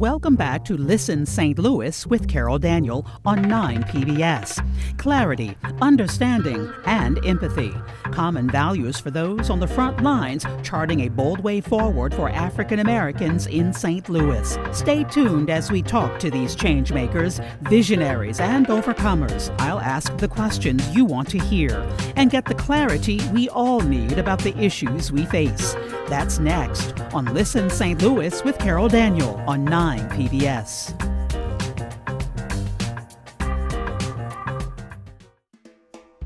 Welcome back to Listen St. Louis with Carol Daniel on 9 PBS. Clarity, understanding, and empathy. Common values for those on the front lines charting a bold way forward for African Americans in St. Louis. Stay tuned as we talk to these changemakers, visionaries, and overcomers. I'll ask the questions you want to hear and get the clarity we all need about the issues we face. That's next on Listen St. Louis with Carol Daniel on 9 PBS.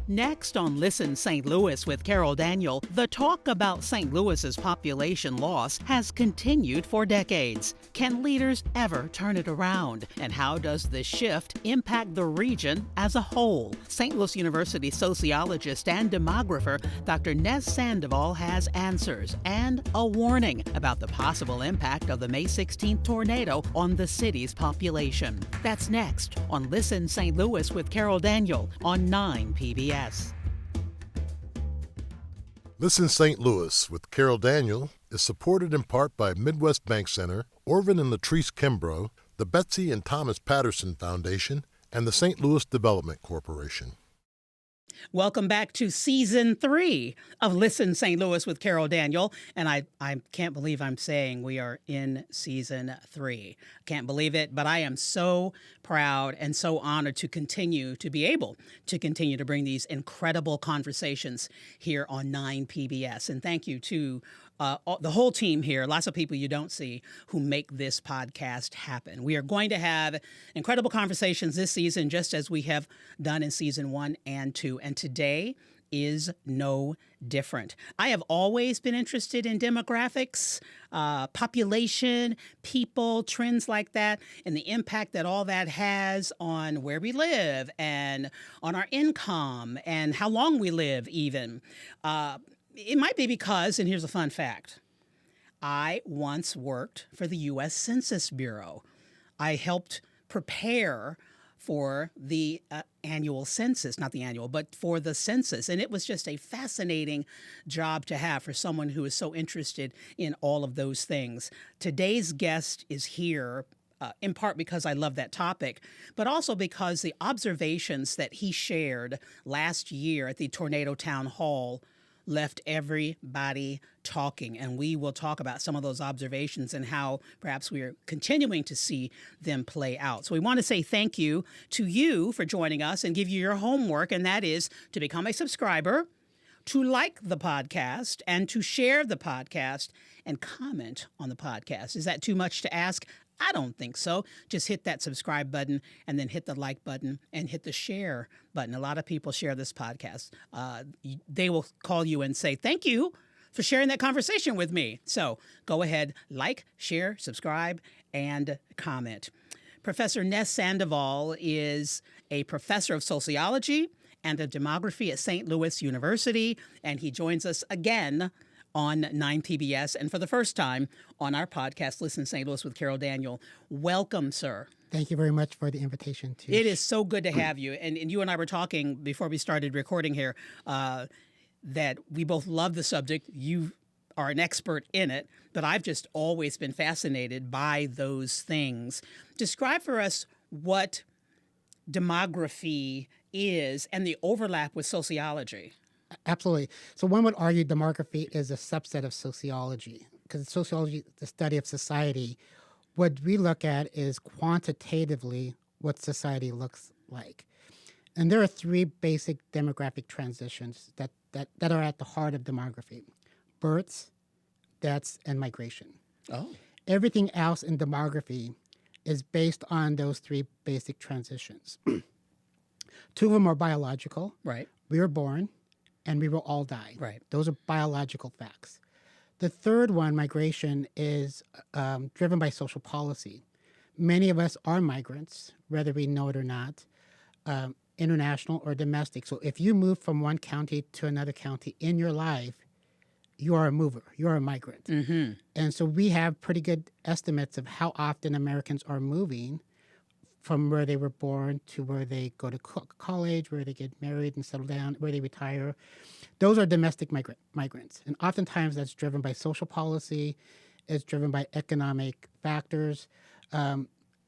Next on Listen St. Louis with Carol Daniel, the talk about St. Louis's population loss has continued for decades. Can leaders ever turn it around? And how does this shift impact the region as a whole? St. Louis University sociologist and demographer Dr. Ness Sándovol has answers and a warning about the possible impact of the May 16th tornado on the city's population. That's next on Listen St. Louis with Carol Daniel on 9 PBS. Listen St. Louis with Carol Daniel is supported in part by Midwest Bank Center, Orvin and Latrice Kimbrough, the Betsy and Thomas Patterson Foundation, and the St. Louis Development Corporation. Welcome back to Season 3 of Listen St. Louis with Carol Daniel. And I can't believe I'm saying we are in Season 3. Can't believe it, but I am so proud and so honored to continue to be able to continue to bring these incredible conversations here on 9 PBS. And thank you to the whole team here, lots of people you don't see who make this podcast happen. We are going to have incredible conversations this season, just as we have done in Season 1 and 2. And today is no different. I have always been interested in demographics, population, people, trends like that, and the impact that all that has on where we live and on our income and how long we live even. It might be because, and here's a fun fact, I once worked for the U.S. Census Bureau. I helped prepare for the annual census, not the annual, but for the census. And it was just a fascinating job to have for someone who is so interested in all of those things. Today's guest is here in part because I love that topic, but also because the observations that he shared last year at the Tornado Town Hall left everybody talking. And we will talk about some of those observations and how perhaps we are continuing to see them play out. So we want to say thank you to you for joining us and give you your homework, and that is to become a subscriber, to like the podcast, and to share the podcast and comment on the podcast. Is that too much to ask? I don't think so. Just hit that subscribe button and then hit the like button and hit the share button. A lot of people share this podcast. They will call you and say, thank you for sharing that conversation with me. So go ahead, like, share, subscribe, and comment. Professor Ness Sándovol is a professor of sociology and of demography at St. Louis University, and he joins us again on 9 PBS, and for the first time on our podcast, Listen St. Louis with Carol Daniel. Welcome, sir. Thank you very much for the invitation. It is so good to have you. And you and I were talking before we started recording here that we both love the subject. You are an expert in it, but I've just always been fascinated by those things. Describe for us what demography is and the overlap with sociology. Absolutely. So one would argue demography is a subset of sociology, because sociology is the study of society. What we look at is quantitatively what society looks like. And there are three basic demographic transitions that are at the heart of demography: births, deaths, and migration. Oh. Everything else in demography is based on those three basic transitions. Two of them are biological. Right. We were born, and we will all die. Right. Those are biological facts. The third one, migration, is driven by social policy. Many of us are migrants, whether we know it or not, international or domestic. So if you move from one county to another county in your life, you are a mover, you're a migrant. Mm-hmm. And so we have pretty good estimates of how often Americans are moving from where they were born to where they go to college, where they get married and settle down, where they retire. Those are domestic migrants. And oftentimes that's driven by social policy, it's driven by economic factors.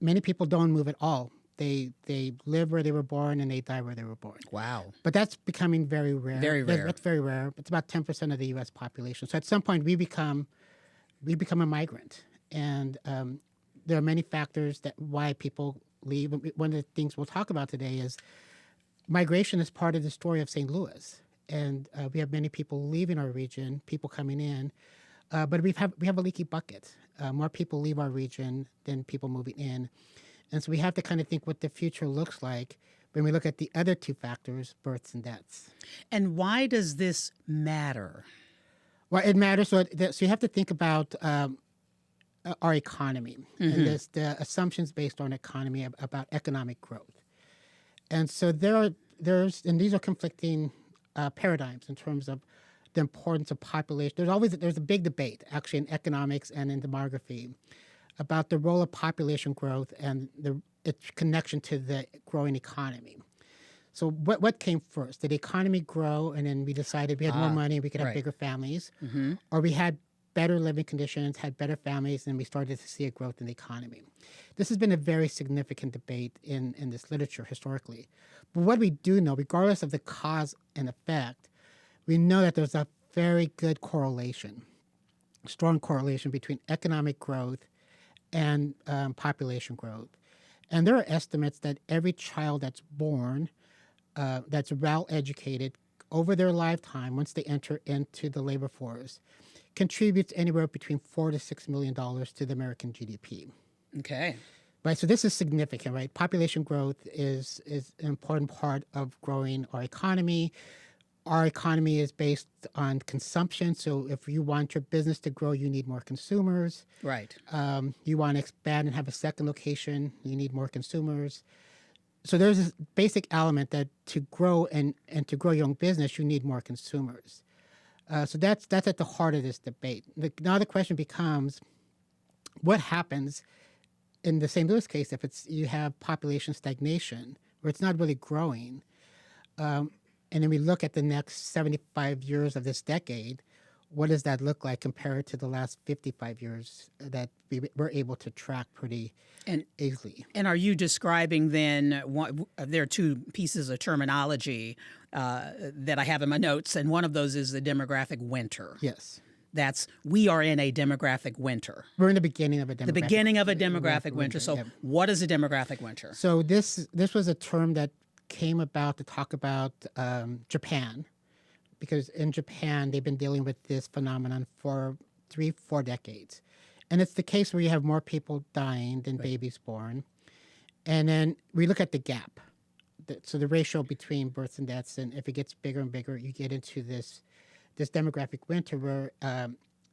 many people don't move at all. They live where they were born and they die where they were born. Wow. But that's becoming very rare. Very rare. That's very rare. It's about 10% of the U.S. population. So at some point we become a migrant, and there are many factors that why people leave. One of the things we'll talk about today is migration is part of the story of St. Louis, and we have many people leaving our region, people coming in, but we have a leaky bucket. More people leave our region than people moving in, and so we have to kind of think what the future looks like when we look at the other two factors, births and deaths. And why does this matter? Well, it matters. So you have to think about our economy and the assumptions based on economy about economic growth. And so there's these are conflicting paradigms in terms of the importance of population. There's a big debate actually in economics and in demography about the role of population growth and its connection to the growing economy. So what came first? Did the economy grow and then we decided we had more money, we could have bigger families? Or we had better living conditions, had better families, and we started to see a growth in the economy? This has been a very significant debate in this literature historically. But what we do know, regardless of the cause and effect, we know that there's a very good correlation, strong correlation between economic growth and population growth. And there are estimates that every child that's born that's well-educated over their lifetime, once they enter into the labor force, contributes anywhere between $4 to $6 million to the American GDP. Okay. Right, so this is significant, right? Population growth is an important part of growing our economy. Our economy is based on consumption, so if you want your business to grow, you need more consumers. Right. You want to expand and have a second location, you need more consumers. So there's this basic element that to grow and to grow your own business, you need more consumers. So that's at the heart of this debate. Now the question becomes, what happens in the St. Louis case if you have population stagnation, where it's not really growing, and then we look at the next 75 years of this decade, what does that look like compared to the last 55 years that we were able to track pretty easily? And are you describing then, there are two pieces of terminology that I have in my notes, and one of those is the demographic winter. Yes. We are in a demographic winter. We're in the beginning of a demographic winter. The beginning of a demographic winter. So what is a demographic winter? So this was a term that came about to talk about Japan, because in Japan they've been dealing with this phenomenon for 3-4 decades. And it's the case where you have more people dying than babies born. And then we look at the gap. So the ratio between births and deaths, and if it gets bigger and bigger, you get into this demographic winter where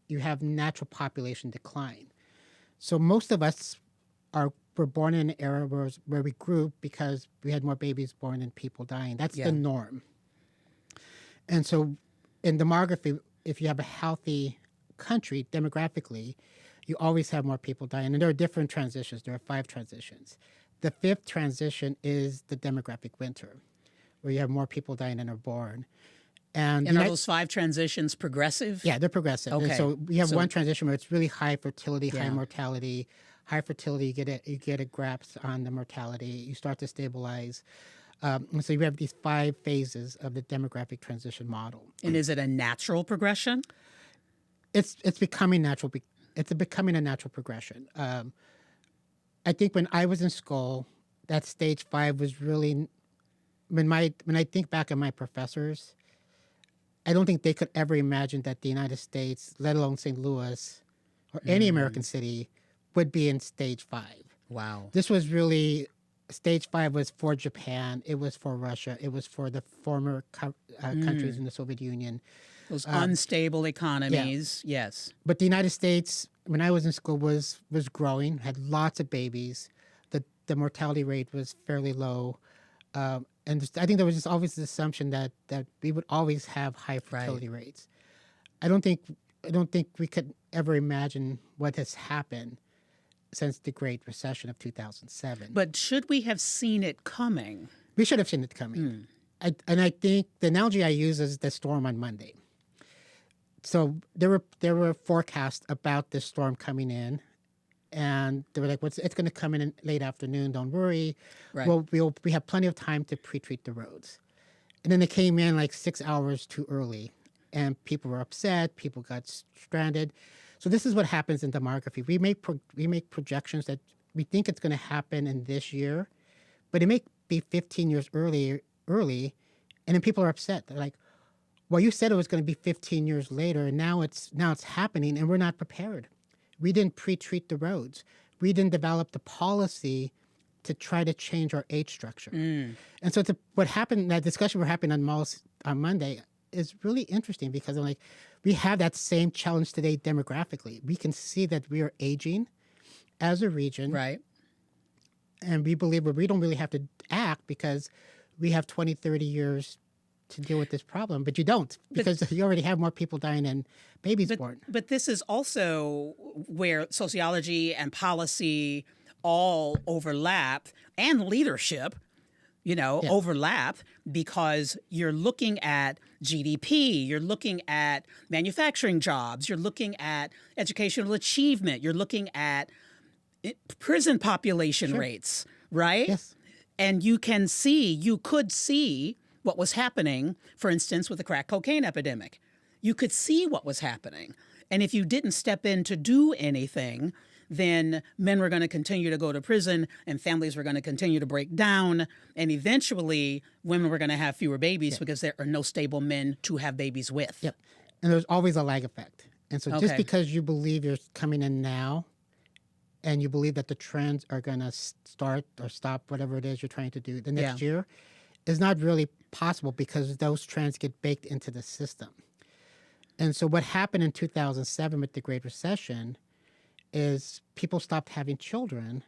you have natural population decline. So most of us were born in an era where we grew because we had more babies born than people dying. That's the norm. And so in demography, if you have a healthy country demographically, you always have more people dying. And there are different transitions. There are 5 transitions. The 5th transition is the demographic winter, where you have more people dying than are born. And are those 5 transitions progressive? Yeah, they're progressive. Okay. And so we have one transition where it's really high fertility, high mortality. High fertility, you get a grasp on the mortality. You start to stabilize. And so you have these 5 phases of the demographic transition model. And is it a natural progression? It's becoming natural. It's becoming a natural progression. I think when I was in school, that stage 5 was really when I think back at my professors, I don't think they could ever imagine that the United States, let alone St. Louis or any American city, would be in stage 5. Wow. This was really, stage 5 was for Japan, it was for Russia, it was for the former countries in the Soviet Union. Those unstable economies, yes. But the United States, when I was in school, was growing, had lots of babies. The mortality rate was fairly low. And I think there was just always this assumption that we would always have high fertility rates. I don't think we could ever imagine what has happened since the Great Recession of 2007. But should we have seen it coming? We should have seen it coming. I think the analogy I use is the storm on Monday. So there were forecasts about this storm coming in, and they were like, it's going to come in late afternoon, don't worry. Right. We have plenty of time to pre-treat the roads. And then they came in like 6 hours too early, and people were upset, people got stranded. So this is what happens in demography. We make projections that we think it's going to happen in this year, but it may be 15 years early, and then people are upset. They're like, well, you said it was going to be 15 years later, and now it's happening, and we're not prepared. We didn't pre-treat the roads. We didn't develop the policy to try to change our age structure. And so what happened, that discussion we're having on Monday is really interesting because I'm like, we have that same challenge today demographically. We can see that we are aging as a region. Right. And we believe we don't really have to act because we have 20, 30 years to deal with this problem, but you don't because you already have more people dying than babies born. But this is also where sociology and policy all overlap, and leadership, overlap, because you're looking at GDP, you're looking at manufacturing jobs, you're looking at educational achievement, you're looking at prison population rates, right? Yes. And you could see what was happening, for instance, with the crack cocaine epidemic. You could see what was happening. And if you didn't step in to do anything, then men were going to continue to go to prison and families were going to continue to break down. And eventually, women were going to have fewer babies because there are no stable men to have babies with. Yep. And there's always a lag effect. And so just because you believe you're coming in now and you believe that the trends are going to start or stop whatever it is you're trying to do the next year is not really possible because those trends get baked into the system. And so what happened in 2007 with the Great Recession is people stopped having children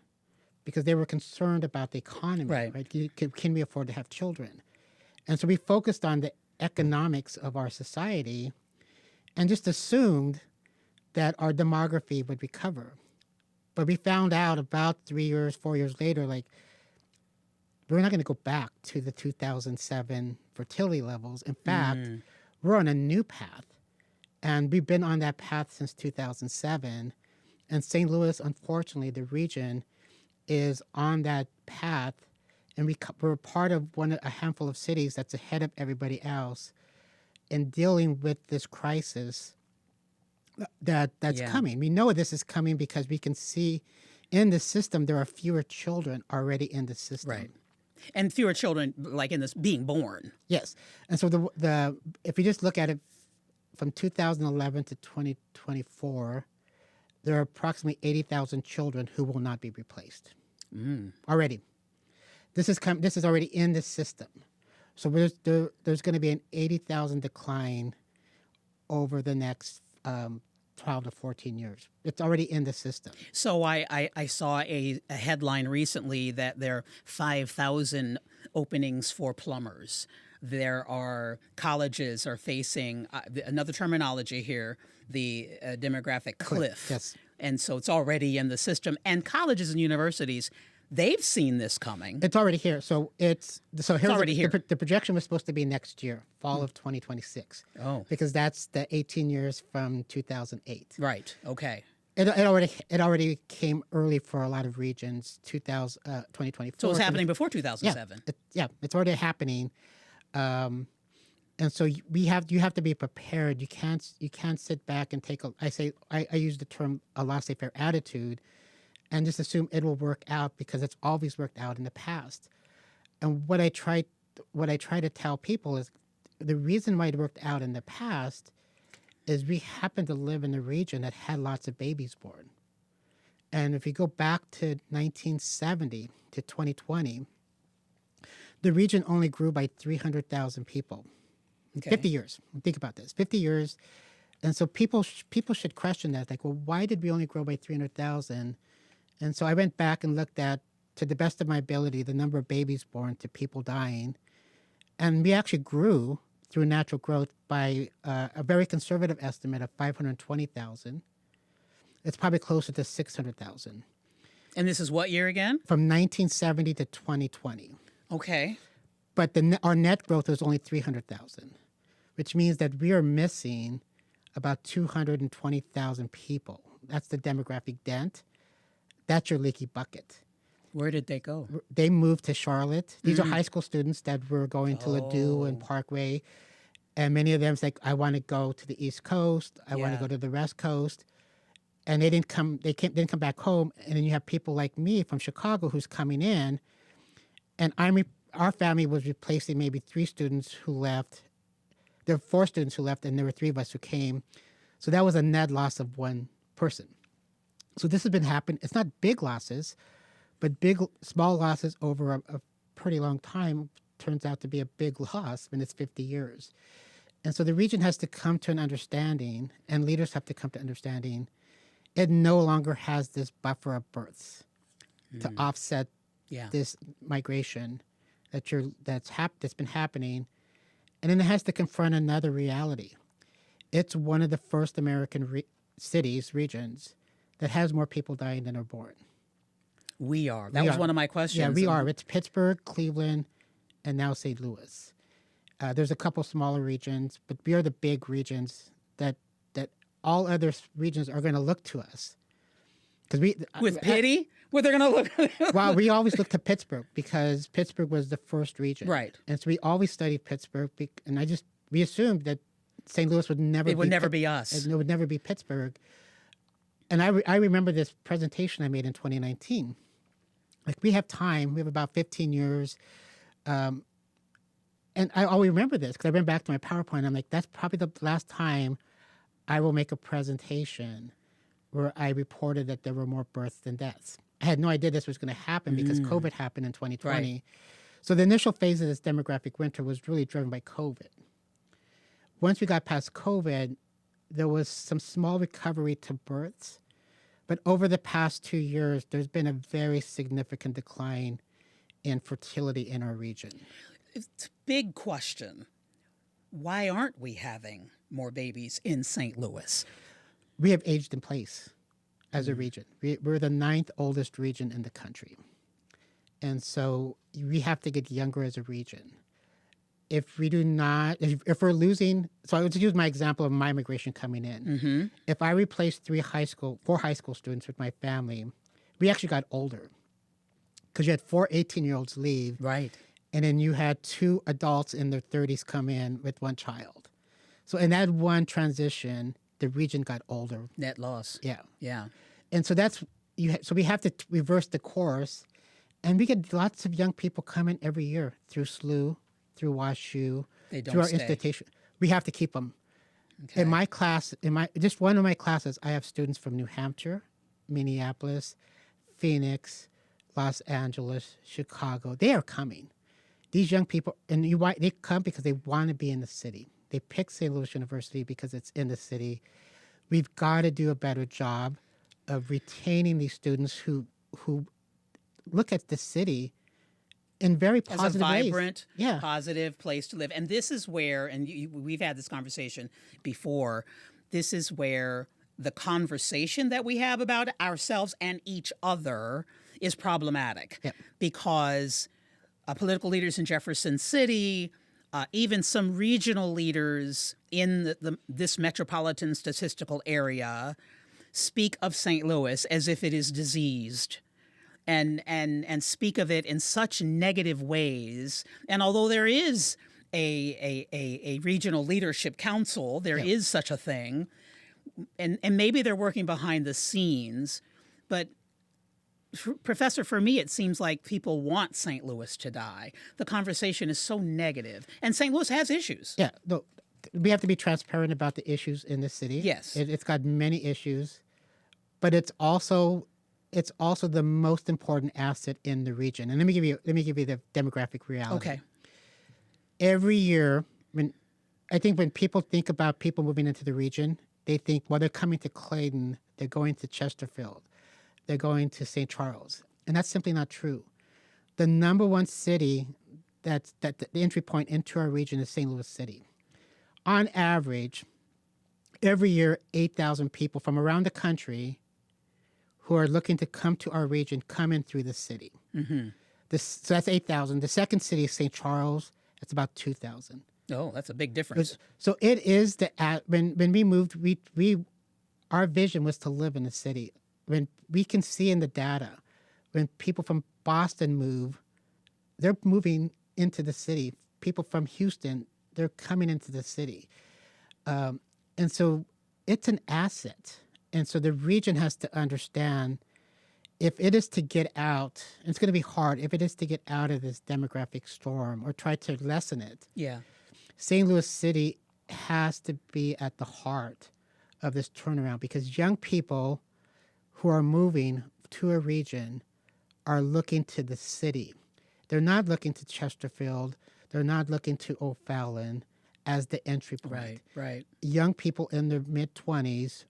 because they were concerned about the economy, right? Can we afford to have children? And so we focused on the economics of our society and just assumed that our demography would recover. But we found out about 3 years, 4 years later, like, we're not going to go back to the 2007 fertility levels. In fact, we're on a new path. And we've been on that path since 2007. And St. Louis, unfortunately, the region, is on that path. And we're part of a handful of cities that's ahead of everybody else in dealing with this crisis that's coming. We know this is coming because we can see in the system there are fewer children already in the system. Right. And fewer children, like in this, being born. Yes. And so if you just look at it from 2011 to 2024, there are approximately 80,000 children who will not be replaced already. This is already in the system. So there's going to be an 80,000 decline over the next 12 to 14 years. It's already in the system. So I saw a headline recently that there are 5,000 openings for plumbers. There are colleges are facing another terminology here, the demographic cliff. Yes. And so it's already in the system. And colleges and universities, they've seen this coming. It's already here. So here's already here. The projection was supposed to be next year, fall of 2026. Oh. Because that's the 18 years from 2008. Right. Okay. It already came early for a lot of regions, 2024. So it was happening before 2007. It's already happening. And so you have to be prepared. You can't sit back and I use the term a laissez-faire attitude and just assume it will work out because it's always worked out in the past. And what I try to tell people is the reason why it worked out in the past is we happen to live in a region that had lots of babies born. And if you go back to 1970 to 2020, the region only grew by 300,000 people. Okay. 50 years. Think about this. 50 years. And so people should question that. Like, well, why did we only grow by 300,000? And so I went back and looked at, to the best of my ability, the number of babies born to people dying. And we actually grew through natural growth by a very conservative estimate of 520,000. It's probably closer to 600,000. And this is what year again? From 1970 to 2020. Okay. But our net growth was only 300,000, which means that we are missing about 220,000 people. That's the demographic dent. That's your leaky bucket. Where did they go? They moved to Charlotte. These are high school students that were going to Ladue and Oh. Parkway. And many of them like, I want to go to the East Coast. I want to Yeah. go to the West Coast. And they didn't come back home. And then you have people like me from Chicago who's coming in. And our family was replacing maybe 3 students who left. There were 4 students who left, and there were 3 of us who came. So that was a net loss of 1 person. So this has been happening. It's not big losses, but small losses over a pretty long time turns out to be a big loss when it's 50 years. And so the region has to come to an understanding, and leaders have to come to understanding, it no longer has this buffer of births to offset this migration that's been happening. And then it has to confront another reality. It's one of the first American regions that has more people dying than are born. We are. That was one of my questions. Yeah, we are. It's Pittsburgh, Cleveland, and now St. Louis. There's a couple smaller regions, but we are the big regions that all other regions are going to look to us. With pity? Well, they're going to look. Well, we always look to Pittsburgh because Pittsburgh was the first region. Right. And so we always studied Pittsburgh, and we assumed that St. Louis would never It would never be us. And it would never be Pittsburgh. And I remember this presentation I made in 2019. Like, we have time. We have about 15 years. And I always remember this because I went back to my PowerPoint. I'm like, that's probably the last time I will make a presentation where I reported that there were more births than deaths. I had no idea this was going to happen because COVID happened in 2020. Right. So the initial phase of this demographic winter was really driven by COVID. Once we got past COVID, there was some small recovery to births. But over the past 2 years, there's been a very significant decline in fertility in our region. It's a big question. Why aren't we having more babies in St. Louis? We have aged in place as a region. We're the 9th oldest region in the country. And so we have to get younger as a region. If we do not, if we're losing, so I would use my example of my migration coming in. If I replaced 4 high school students with my family, we actually got older because you had 4 18-year-olds leave. Right. And then you had 2 adults in their 30s come in with 1 child. So in that one transition, the region got older. Net loss. Yeah. Yeah. And so so we have to reverse the course. And we get lots of young people coming every year through SLU, through WashU, They don't through our stay. institution. We have to keep them. Okay. In my class, just one of my classes, I have students from New Hampshire, Minneapolis, Phoenix, Los Angeles, Chicago. They are coming. These young people, and they come because they want to be in the city. They pick St. Louis University because it's in the city. We've got to do a better job of retaining these students who look at the city in very As positive a ways. vibrant, Yeah. positive place to live. And this is where, and we've had this conversation before, this is where the conversation that we have about ourselves and each other is problematic. Yep. Because political leaders in Jefferson City, even some regional leaders in this metropolitan statistical area speak of St. Louis as if it is diseased. And speak of it in such negative ways. And although there is a regional leadership council, there is such a thing, and maybe they're working behind the scenes, but Professor, for me, it seems like people want St. Louis to die. The conversation is so negative, and St. Louis has issues. Yeah, no, we have to be transparent about the issues in the city. Yes. It's got many issues, but it's also the most important asset in the region. And let me give you the demographic reality. Okay. Every year, when people think about people moving into the region, they think, well, they're coming to Clayton, they're going to Chesterfield, they're going to St. Charles. And that's simply not true. The number one city that the entry point into our region is St. Louis City. On average, every year, 8,000 people from around the country who are looking to come to our region come in through the city. Mm-hmm. So that's 8,000. The second city is St. Charles. It's about 2,000. Oh, that's a big difference. So it is when we moved, our vision was to live in the city. when we can see in the data, when people from Boston move, they're moving into the city. People from Houston, they're coming into the city. And so it's an asset. And so the region has to understand if it is to get out, and it's going to be hard, if it is to get out of this demographic storm or try to lessen it, Yeah. St. Louis City has to be at the heart of this turnaround because young people who are moving to a region are looking to the city. They're not looking to Chesterfield. They're not looking to O'Fallon as the entry point. Right, right. Young people in their mid-20s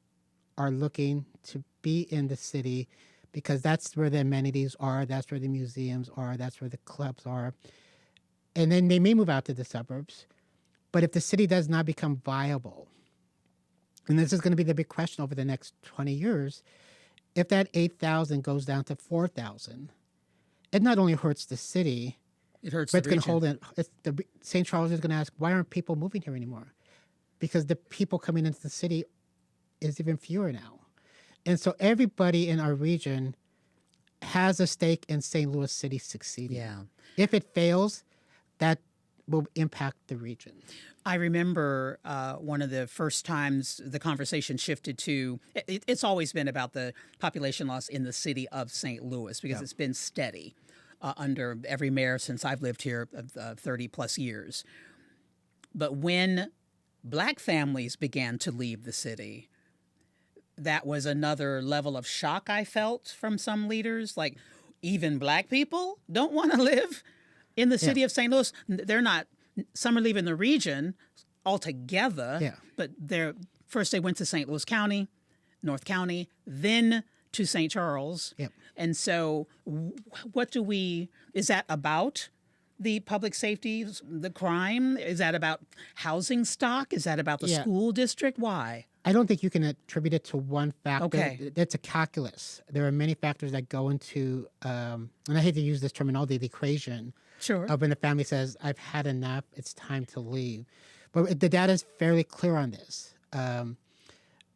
are looking to be in the city because that's where the amenities are, that's where the museums are, that's where the clubs are. And then they may move out to the suburbs. But if the city does not become viable, and this is going to be the big question over the next 20 years, if that 8,000 goes down to 4,000, it not only hurts the city, It hurts but the it's going to region. hold in. St. Charles is going to ask, why aren't people moving here anymore? Because the people coming into the city is even fewer now. And so everybody in our region has a stake in St. Louis City succeeding. Yeah. If it fails, that will impact the region. I remember one of the first times the conversation shifted to, it's always been about the population loss in the city of St. Louis because it's been steady under every mayor since I've lived here 30 plus years. But when Black families began to leave the city, that was another level of shock I felt from some leaders. Like, even Black people don't want to live in the city of St. Louis. They're not. Some are leaving the region altogether. But first they went to St. Louis County, North County, then to St. Charles. And so, is that about the public safety, the crime? Is that about housing stock? Is that about the school district? Why? I don't think you can attribute it to one factor. Okay. It's a calculus. There are many factors that go into, and I hate to use this terminology, the equation Sure. of when a family says, I've had enough, it's time to leave. But the data is fairly clear on this.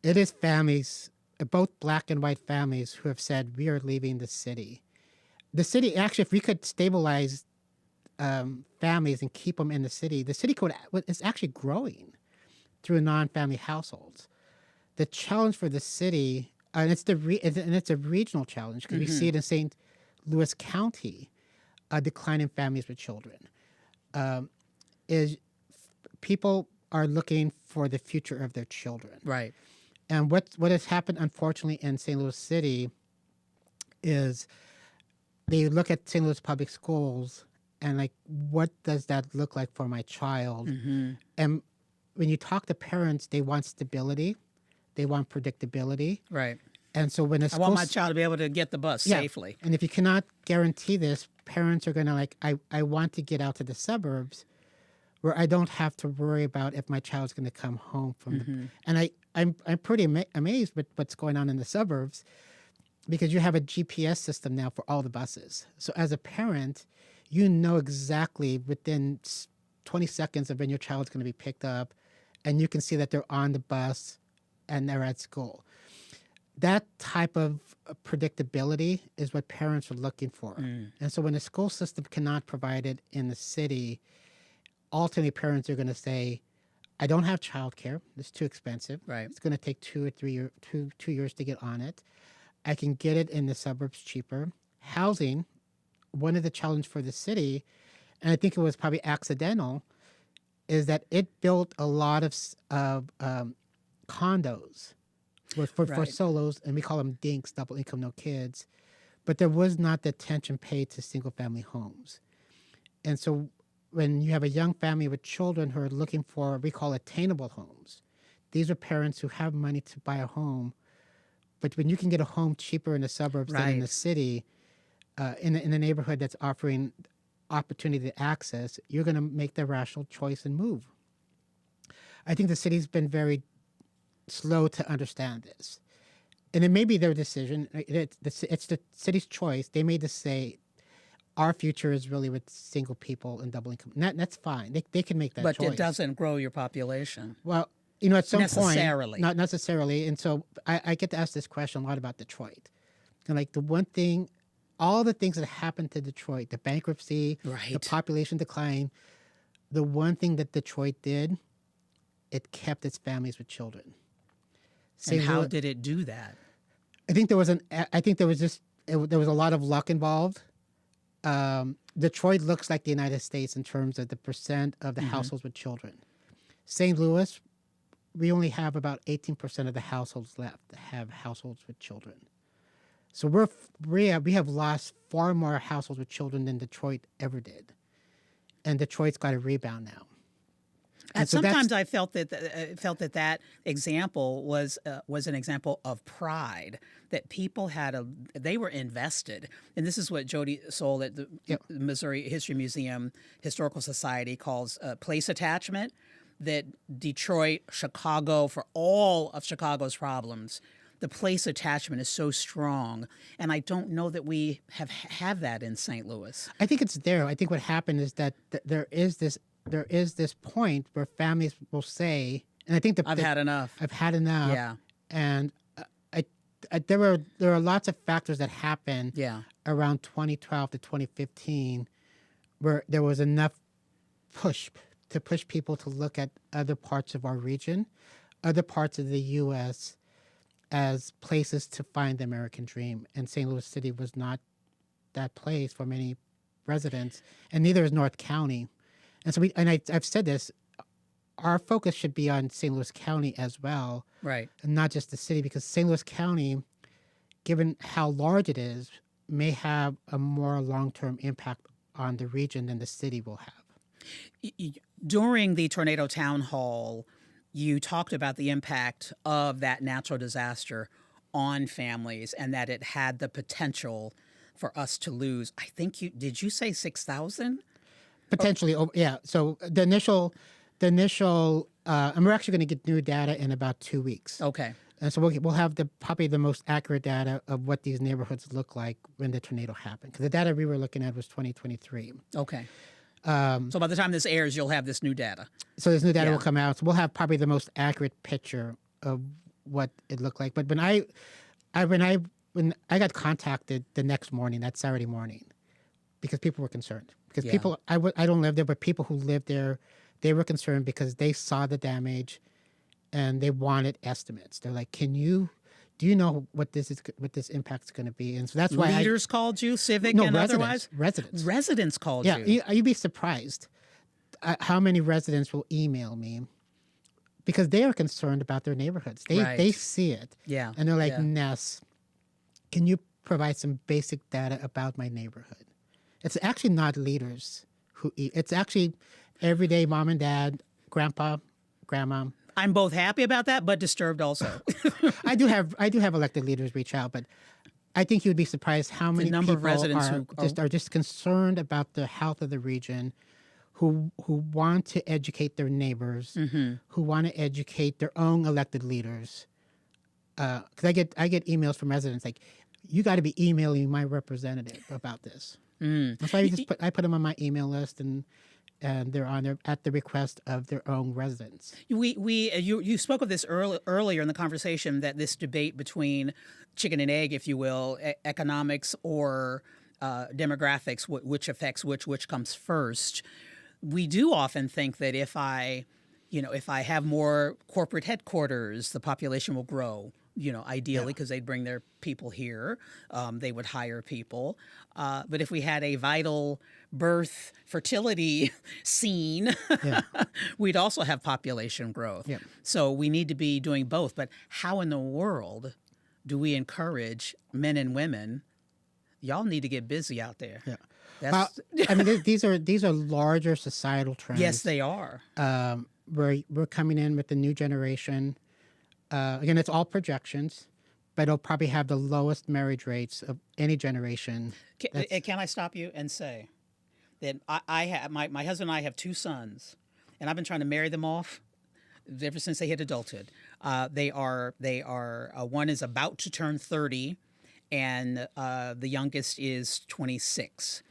It is families, both Black and white families, who have said, we are leaving the city. The city, actually, if we could stabilize families and keep them in the city is actually growing through non-family households. The challenge for the city, and it's a regional challenge because we see it in St. Louis County, a decline in families with children, is people are looking for the future of their children. Right. And what has happened, unfortunately, in St. Louis City is they look at St. Louis public schools and like, what does that look like for my child? And when you talk to parents, they want stability. They want predictability. Right. And so when I want my child to be able to get the bus safely. And if you cannot guarantee this, parents are going to I want to get out to the suburbs where I don't have to worry about if my child's going to come home from and I'm pretty amazed with what's going on in the suburbs because you have a GPS system now for all the buses. So as a parent, you know exactly within 20 seconds of when your child's going to be picked up, and you can see that they're on the bus and they're at school. That type of predictability is what parents are looking for. And so when the school system cannot provide it in the city, ultimately parents are going to say, I don't have childcare. It's too expensive. Right. It's going to take 2 or 3 years, 2 years to get on it. I can get it in the suburbs cheaper. Housing, one of the challenges for the city, and I think it was probably accidental, is that it built a lot of condos for solos, and we call them dinks, double income, no kids. But there was not the attention paid to single family homes. And so when you have a young family with children who are looking for what we call attainable homes, these are parents who have money to buy a home. But when you can get a home cheaper in the suburbs than in the city, in a neighborhood that's offering opportunity to access, you're going to make the rational choice and move. I think the city's been very slow to understand this. And it may be their decision. It's the city's choice. They may just say, our future is really with single people and double income. And that's fine. They can make that choice. But it doesn't grow your population. Well, at some necessarily. point, not necessarily. And so I get to ask this question a lot about Detroit. And like the one thing, all the things that happened to Detroit, the bankruptcy, Right. the population decline, the one thing that Detroit did, it kept its families with children. And St. how Louis- did it do that? I think there was there was a lot of luck involved. Detroit looks like the United States in terms of the percent of the households with children. St. Louis, we only have about 18% of the households left that have households with children. So we have lost far more households with children than Detroit ever did, and Detroit's got a rebound now. And so sometimes I felt that that example was an example of pride, that people they were invested, and this is what Jody Soul at the Missouri History Museum Historical Society calls place attachment. That Detroit, Chicago, for all of Chicago's problems, the place attachment is so strong, and I don't know that we have that in St. Louis. I think it's there. I think what happened is that there is this point where families will say, and I think I've had enough. I've had enough. Yeah. And there are lots of factors that happened around 2012 to 2015 where there was enough push people to look at other parts of our region, other parts of the U.S. as places to find the American dream. And St. Louis City was not that place for many residents, and neither is North County. And so I've said this, our focus should be on St. Louis County as well, Right. and not just the city, because St. Louis County, given how large it is, may have a more long-term impact on the region than the city will have. During the tornado town hall, you talked about the impact of that natural disaster on families and that it had the potential for us to lose. I think did you say 6,000? Potentially, yeah. So the initial, and we're actually going to get new data in about 2 weeks. Okay. And so we'll have probably the most accurate data of what these neighborhoods look like when the tornado happened. Because the data we were looking at was 2023. Okay. So by the time this airs, you'll have this new data. So this new data will come out. So we'll have probably the most accurate picture of what it looked like. But when I got contacted the next morning, that Saturday morning, because people were concerned. Because I don't live there, but people who lived there, they were concerned because they saw the damage, and they wanted estimates. They're like, do you know what this impact's going to be? And so that's why leaders called you, civic and otherwise? Residents called you. Yeah, you'd be surprised how many residents will email me because they are concerned about their neighborhoods. They see it. Yeah. And they're like, Ness, can you provide some basic data about my neighborhood? It's actually not leaders it's actually everyday mom and dad, grandpa, grandma. I'm both happy about that, but disturbed also. I do have elected leaders reach out, but I think you'd be surprised how many number of people residents are just concerned about the health of the region, who want to educate their neighbors, who want to educate their own elected leaders. Because I get emails from residents like, you got to be emailing my representative about this. That's why I put them on my email list, and they're on there at the request of their own residents. You spoke of this earlier in the conversation, that this debate between chicken and egg, if you will, economics or demographics, which affects which comes first. We do often think that if I have more corporate headquarters, the population will grow. Ideally, because they'd bring their people here, they would hire people. But if we had a vital birth fertility scene, we'd also have population growth. Yeah. So we need to be doing both. But how in the world do we encourage men and women? Y'all need to get busy out there. Yeah. I mean, these are larger societal trends. Yes, they are. We're coming in with the new generation. Again, it's all projections, but it'll probably have the lowest marriage rates of any generation. Can I stop you and say that I have my husband and I have 2 sons, and I've been trying to marry them off ever since they hit adulthood. They are one is about to turn 30, and the youngest is 26.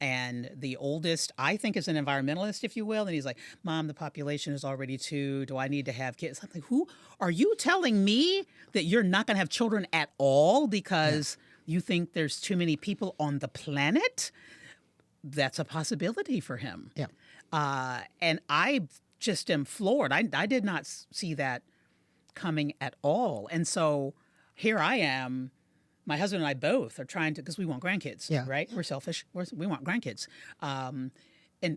And the oldest, I think, is an environmentalist, if you will. And he's like, Mom, the population is already 2. Do I need to have kids? I'm like, who are you telling me that you're not going to have children at all because you think there's too many people on the planet? That's a possibility for him. Yeah. And I just am floored. I did not see that coming at all. And so here I am. My husband and I both are trying to, because we want grandkids, right? We're selfish. We want grandkids. And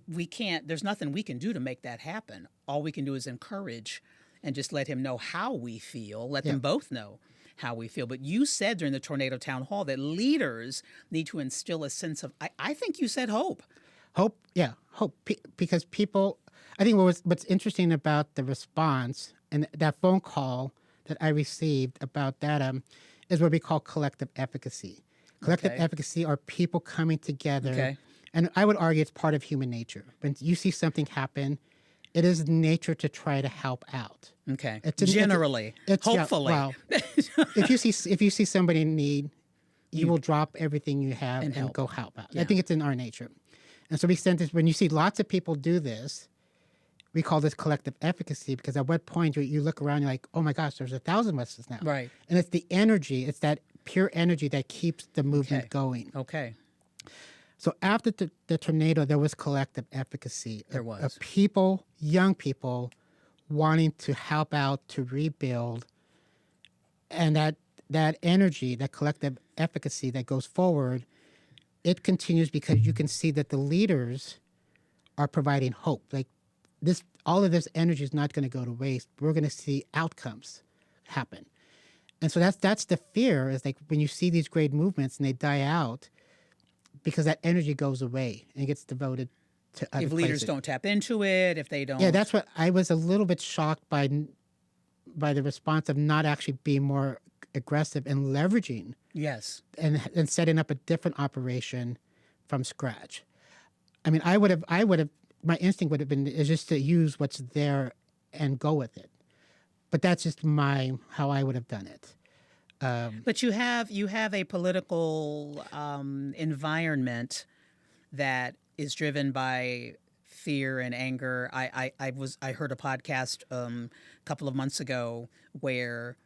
we can't, there's nothing we can do to make that happen. All we can do is encourage and just let him know how we feel, let them both know how we feel. But you said during the Tornado Town Hall that leaders need to instill a sense of, I think you said hope. Hope, hope. Because people, I think what's interesting about the response and that phone call that I received about that is what we call collective efficacy. Collective efficacy are people coming together. And I would argue it's part of human nature. When you see something happen, it is nature to try to help out. Generally, hopefully. If you see somebody in need, you will drop everything you have and go help out. I think it's in our nature. And so we sent this, when you see lots of people do this, we call this collective efficacy, because at what point you look around, you're like, oh my gosh, there's 1,000 of us now. Right. And it's the energy, it's that pure energy that keeps the movement going. So after the tornado, there was collective efficacy. There was. Of people, young people, wanting to help out, to rebuild. And that energy, that collective efficacy that goes forward, it continues because you can see that the leaders are providing hope. Like all of this energy is not going to go to waste. We're going to see outcomes happen. And so that's the fear, is like when you see these great movements and they die out, because that energy goes away and gets devoted to other If leaders places. don't tap into it, if they don't. Yeah, that's what I was a little bit shocked by the response of not actually being more aggressive and leveraging. Yes. And setting up a different operation from scratch. I mean, I would have. My instinct would have been is just to use what's there and go with it. But that's just how I would have done it. But you have a political environment that is driven by fear and anger. I heard a podcast a couple of months ago where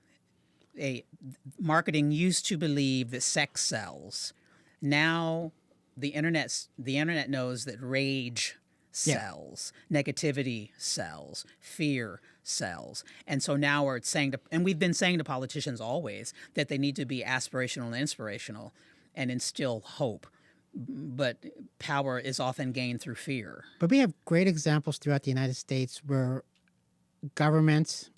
marketing used to believe that sex sells. Now the internet knows that rage sells, negativity sells, fear sells. And so now we're saying and we've been saying to politicians always that they need to be aspirational and inspirational and instill hope. But power is often gained through fear. But we have great examples throughout the United States where governments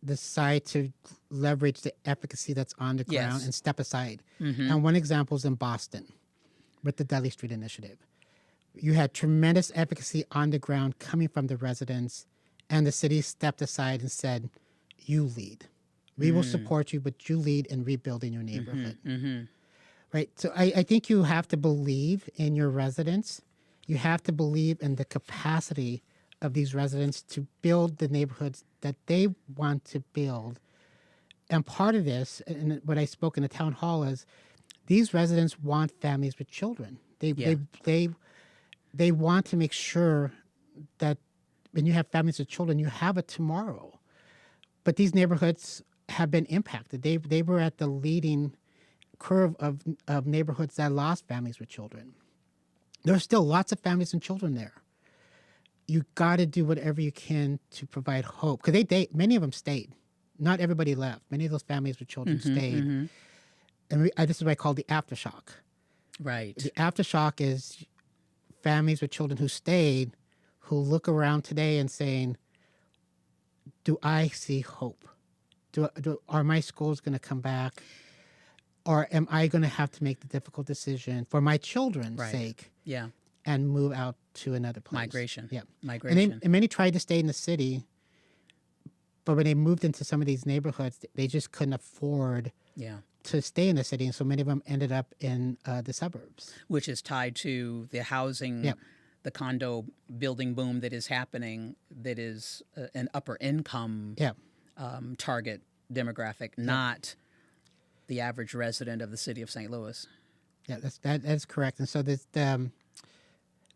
decide to leverage the efficacy that's on the ground and step aside. And one example is in Boston with the Dudley Street Initiative. You had tremendous efficacy on the ground coming from the residents, and the city stepped aside and said, you lead. We will support you, but you lead in rebuilding your neighborhood. Right? So I think you have to believe in your residents. You have to believe in the capacity of these residents to build the neighborhoods that they want to build. And part of this, and what I spoke in the town hall, is these residents want families with children. They want to make sure that when you have families with children, you have a tomorrow. But these neighborhoods have been impacted. They were at the leading curve of neighborhoods that lost families with children. There's still lots of families and children there. You got to do whatever you can to provide hope. Because many of them stayed. Not everybody left. Many of those families with children stayed. And this is what I call the aftershock. Right. The aftershock is families with children who stayed, who look around today and saying, do I see hope? Are my schools going to come back? Or am I going to have to make the difficult decision for my children's sake and move out to another place? Migration. Yeah. Migration. And many tried to stay in the city, but when they moved into some of these neighborhoods, they just couldn't afford to stay in the city. And so many of them ended up in the suburbs. Which is tied to the housing, the condo building boom that is happening, that is an upper income target demographic, not the average resident of the city of St. Louis. Yeah, that's correct. And so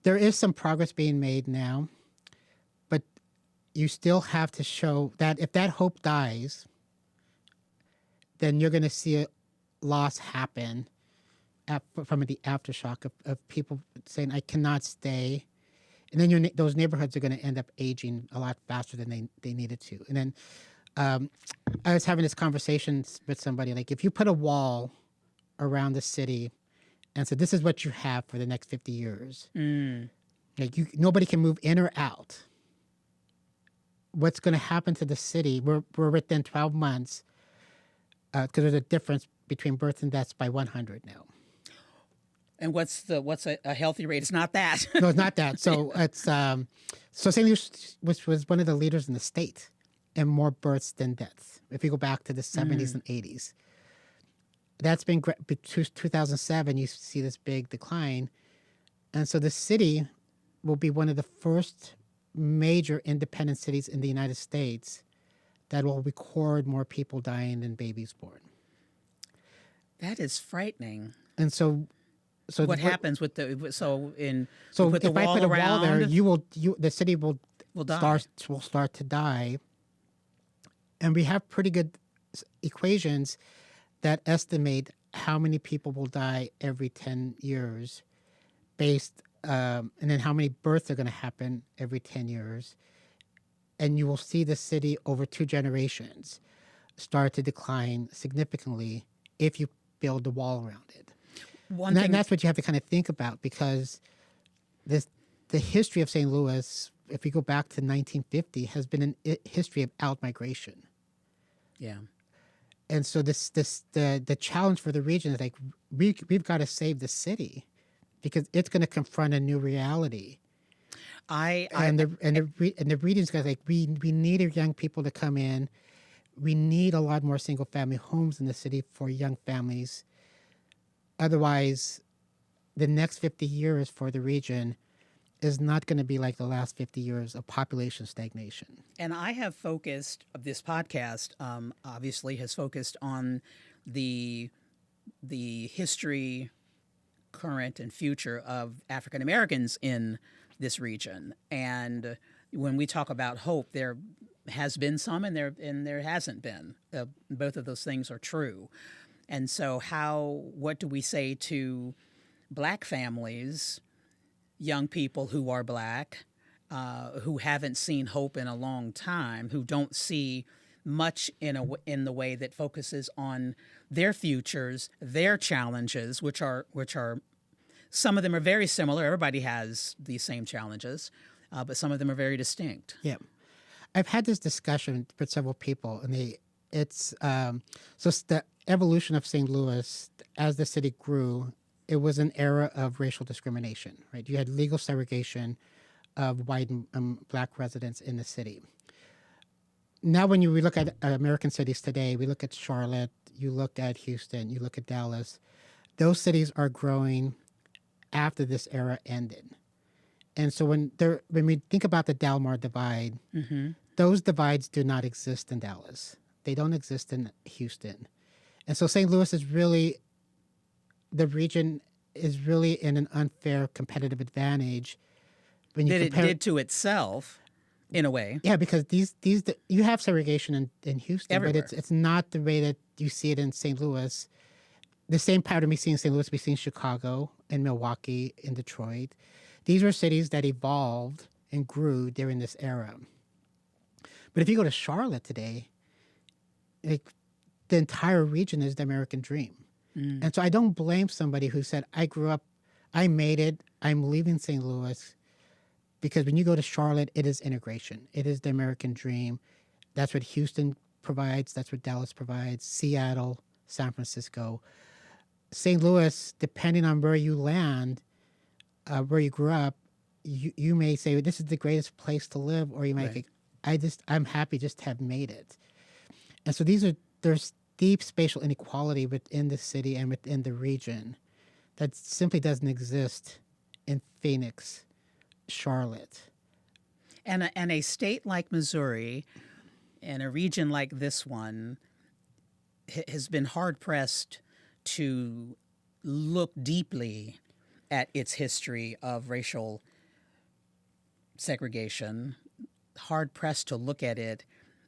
There is some progress being made now, but you still have to show that if that hope dies, then you're going to see a loss happen from the aftershock of people saying, I cannot stay. And then those neighborhoods are going to end up aging a lot faster than they needed to. And then I was having this conversation with somebody, like if you put a wall around the city and said, this is what you have for the next 50 years, like nobody can move in or out. What's going to happen to the city? We're within 12 months, because there's a difference between births and deaths by 100 now. And what's a healthy rate? It's not that. No, it's not that. So it's so St. Louis was one of the leaders in the state in more births than deaths. If you go back to the 70s and 80s, that's been great. 2007, you see this big decline, and so the city will be one of the first major independent cities in the United States that will record more people dying than babies born. That is frightening. And so what happens with the with if the I wall put a around, wall there, the city will die. start to die. And we have pretty good equations that estimate how many people will die every 10 years, and then how many births are going to happen every 10 years. And you will see the city over 2 generations start to decline significantly if you build a wall around it. And that's what you have to kind of think about, because the history of St. Louis, if we go back to 1950, has been a history of outmigration. Yeah. And so the challenge for the region is like we've got to save the city, because it's going to confront a new reality. The region's got like we need young people to come in. We need a lot more single family homes in the city for young families. Otherwise, the next 50 years for the region is not going to be like the last 50 years of population stagnation. And I have focused, this podcast obviously has focused on the history, current, and future of African Americans in this region. And when we talk about hope, there has been some and there hasn't been. Both of those things are true. And so what do we say to Black families, young people who are Black, who haven't seen hope in a long time, who don't see much in the way that focuses on their futures, their challenges, which are some of them are very similar. Everybody has these same challenges, but some of them are very distinct. Yeah. I've had this discussion with several people, and it's the evolution of St. Louis as the city grew. It was an era of racial discrimination, right? You had legal segregation of white and Black residents in the city. Now, when we look at American cities today, we look at Charlotte, you look at Houston, you look at Dallas. Those cities are growing after this era ended. And so when we think about the Dalmar divide, those divides do not exist in Dallas. They don't exist in Houston. And so St. Louis is really, the region is really in an unfair competitive advantage when you compare it did to itself, in a way. Yeah, because you have segregation in Houston, Everywhere. But it's not the way that you see it in St. Louis. The same pattern we see in St. Louis, we see in Chicago, in Milwaukee, in Detroit. These were cities that evolved and grew during this era. But if you go to Charlotte today, the entire region is the American dream. And so I don't blame somebody who said, I grew up, I made it, I'm leaving St. Louis. Because when you go to Charlotte, it is integration. It is the American dream. That's what Houston provides. That's what Dallas provides. Seattle, San Francisco. St. Louis, depending on where you land, where you grew up, you may say, this is the greatest place to live. Or you might think, I'm happy just to have made it. And so there's deep spatial inequality within the city and within the region that simply doesn't exist in Phoenix, Charlotte. And a state like Missouri and a region like this one has been hard-pressed to look deeply at its history of racial segregation, hard pressed to look at it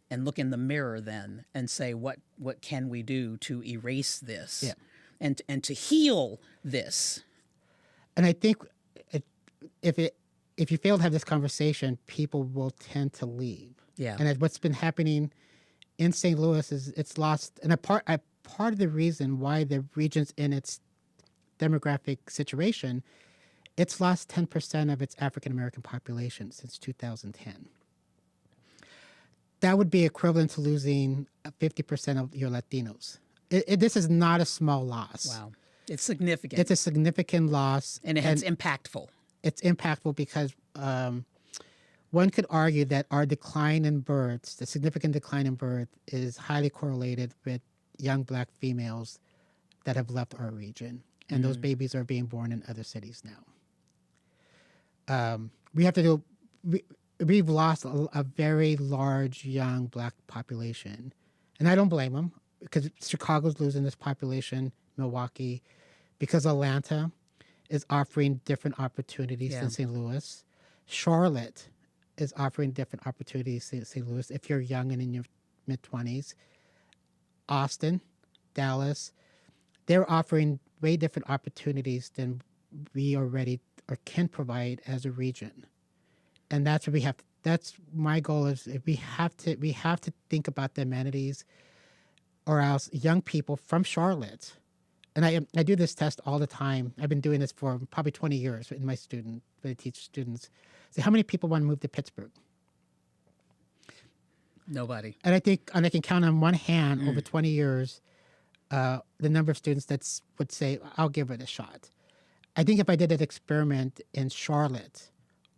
and look in the mirror then and say, what can we do to erase this Yeah. and to heal this? And I think if you fail to have this conversation, people will tend to leave. Yeah. And what's been happening in St. Louis is it's lost. And a part of the reason why the region's in its demographic situation, it's lost 10% of its African American population since 2010. That would be equivalent to losing 50% of your Latinos. This is not a small loss. Wow. It's significant. It's a significant loss. And it's impactful. It's impactful because one could argue that our decline in births, the significant decline in birth, is highly correlated with young Black females that have left our region. And those babies are being born in other cities now. We've lost a very large young Black population. And I don't blame them because Chicago's losing this population, Milwaukee, because Atlanta is offering different opportunities than St. Louis. Charlotte is offering different opportunities than St. Louis if you're young and in your mid-20s. Austin, Dallas, they're offering way different opportunities than we already or can provide as a region. And that's what we have. That's my goal is we have to think about the amenities, or else young people from Charlotte, and I do this test all the time. I've been doing this for probably 20 years when I teach students. Say, how many people want to move to Pittsburgh? Nobody. And I can count on one hand over 20 years the number of students that would say, I'll give it a shot. I think if I did an experiment in Charlotte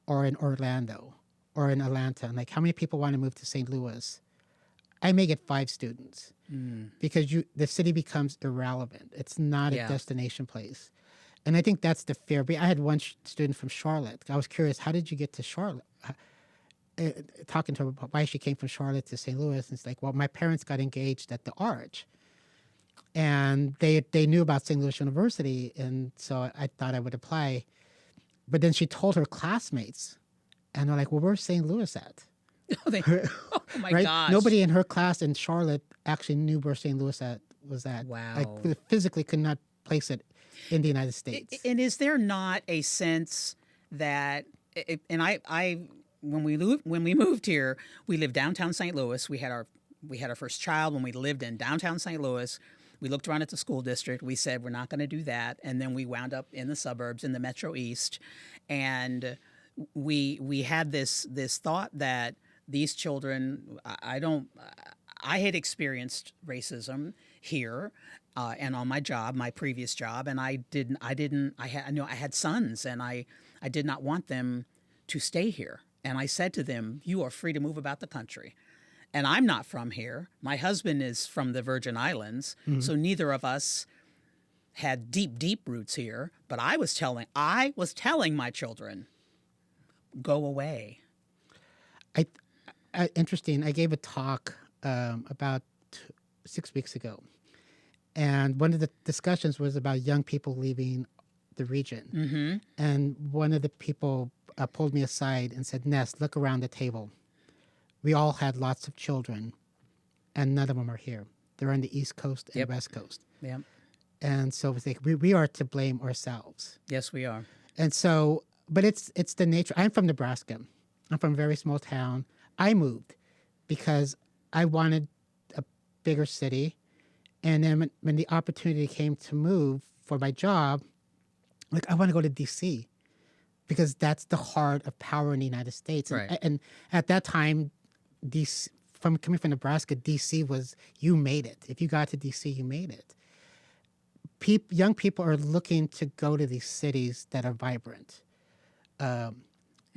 or in Orlando or in Atlanta, like how many people want to move to St. Louis, I may get 5 students because the city becomes irrelevant. It's not a destination place. And I think that's the fear. I had one student from Charlotte. I was curious, how did you get to Charlotte? Talking to her about why she came from Charlotte to St. Louis. And it's like, well, my parents got engaged at the Arch. And they knew about St. Louis University. And so I thought I would apply. But then she told her classmates. And they're like, well, where's St. Louis at? Oh my right? gosh. Nobody in her class in Charlotte actually knew where St. Louis was at. Wow. Like, physically could not place it in the United States. And is there not a sense that, and I when we moved here, we lived downtown St. Louis. We had our first child when we lived in downtown St. Louis. We looked around at the school district. We said, we're not going to do that. And then we wound up in the suburbs in the Metro East. And we had this thought that these children, I had experienced racism here and on my job, my previous job, and I had sons, and I did not want them to stay here. And I said to them, you are free to move about the country. And I'm not from here. My husband is from the Virgin Islands, so neither of us had deep roots here. But I was telling my children, go away. Interesting. I gave a talk about 6 weeks ago, and one of the discussions was about young people leaving the region. Mm-hmm. And one of the people pulled me aside and said, Ness, look around the table. We all had lots of children, and none of them are here. They're on the East Coast and West Coast. Yep. And so it's like we are to blame ourselves. Yes, we are. And so, but it's the nature. I'm from Nebraska. I'm from a very small town. I moved because I wanted a bigger city. And then when the opportunity came to move for my job, like I want to go to D.C. because that's the heart of power in the United States. Right. And at that time, coming from Nebraska, D.C. was, you made it. If you got to D.C., you made it. Young people are looking to go to these cities that are vibrant.